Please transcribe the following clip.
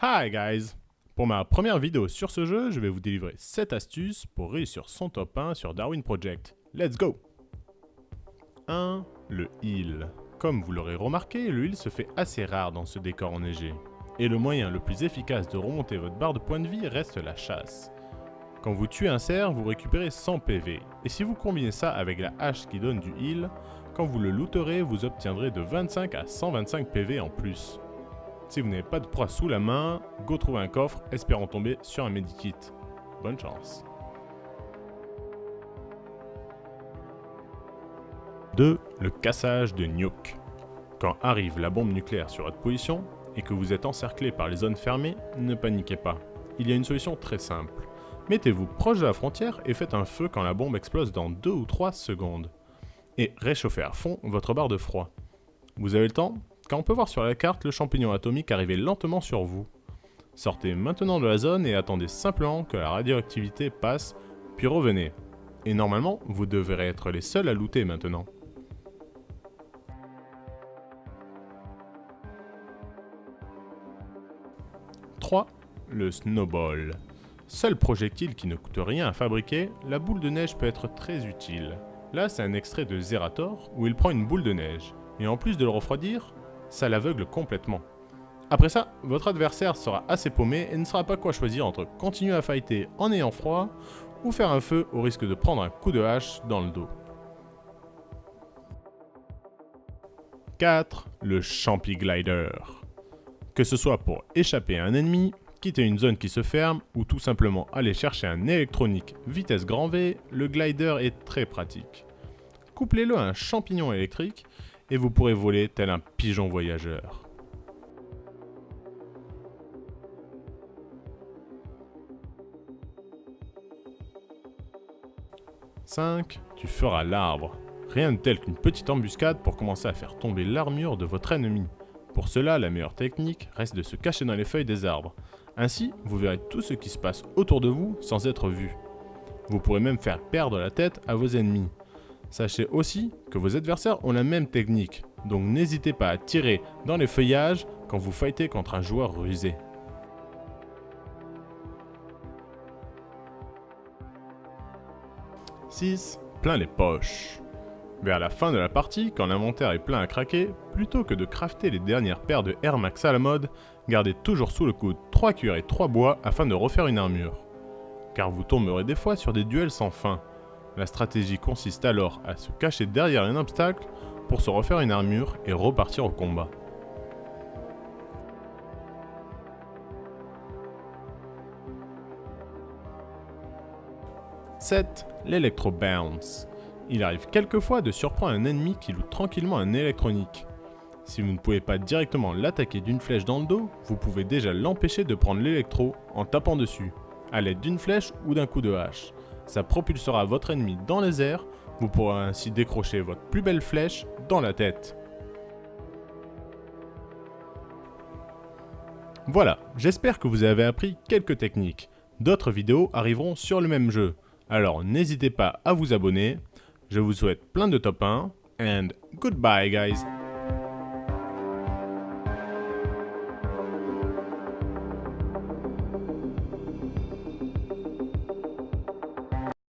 Hi guys! Pour ma première vidéo sur ce jeu, je vais vous délivrer 7 astuces pour réussir son top 1 sur Darwin Project. Let's go! 1. Le heal. Comme vous l'aurez remarqué, le heal se fait assez rare dans ce décor enneigé. Et le moyen le plus efficace de remonter votre barre de points de vie reste la chasse. Quand vous tuez un cerf, vous récupérez 100 PV. Et si vous combinez ça avec la hache qui donne du heal, quand vous le looterez, vous obtiendrez de 25 à 125 PV en plus. Si vous n'avez pas de proie sous la main, go trouver un coffre, espérant tomber sur un medikit. Bonne chance. 2. Le cassage de nuke. Quand arrive la bombe nucléaire sur votre position et que vous êtes encerclé par les zones fermées, ne paniquez pas. Il y a une solution très simple. Mettez-vous proche de la frontière et faites un feu quand la bombe explose dans 2 ou 3 secondes. Et réchauffez à fond votre barre de froid. Vous avez le temps ? Car on peut voir sur la carte le champignon atomique arriver lentement sur vous. Sortez maintenant de la zone et attendez simplement que la radioactivité passe, puis revenez. Et normalement, vous devrez être les seuls à looter maintenant. « 3. Le snowball. Seul projectile qui ne coûte rien à fabriquer, la boule de neige peut être très utile. Là, c'est un extrait de Zerator où il prend une boule de neige. Et en plus de le refroidir, ça l'aveugle complètement. Après ça, votre adversaire sera assez paumé et ne saura pas quoi choisir entre continuer à fighter en ayant froid ou faire un feu au risque de prendre un coup de hache dans le dos. 4. Le Champi Glider. Que ce soit pour échapper à un ennemi, quitter une zone qui se ferme ou tout simplement aller chercher un électronique vitesse grand V, le glider est très pratique. Couplez-le à un champignon électrique et vous pourrez voler tel un pigeon voyageur. 5. Tu feras l'arbre. Rien de tel qu'une petite embuscade pour commencer à faire tomber l'armure de votre ennemi. Pour cela, la meilleure technique reste de se cacher dans les feuilles des arbres. Ainsi, vous verrez tout ce qui se passe autour de vous sans être vu. Vous pourrez même faire perdre la tête à vos ennemis. Sachez aussi que vos adversaires ont la même technique, donc n'hésitez pas à tirer dans les feuillages quand vous fightez contre un joueur rusé. 6. Plein les poches. Vers la fin de la partie, quand l'inventaire est plein à craquer, plutôt que de crafter les dernières paires de Air Max à la mode, gardez toujours sous le coude 3 cuirs et 3 bois afin de refaire une armure. Car vous tomberez des fois sur des duels sans fin. La stratégie consiste alors à se cacher derrière un obstacle pour se refaire une armure et repartir au combat. « 7. L'Electro Bounce. Il arrive quelquefois de surprendre un ennemi qui loot tranquillement un électronique. Si vous ne pouvez pas directement l'attaquer d'une flèche dans le dos, vous pouvez déjà l'empêcher de prendre l'électro en tapant dessus, à l'aide d'une flèche ou d'un coup de hache. Ça propulsera votre ennemi dans les airs, vous pourrez ainsi décrocher votre plus belle flèche dans la tête. Voilà, j'espère que vous avez appris quelques techniques. D'autres vidéos arriveront sur le même jeu, alors n'hésitez pas à vous abonner. Je vous souhaite plein de top 1, and goodbye guys!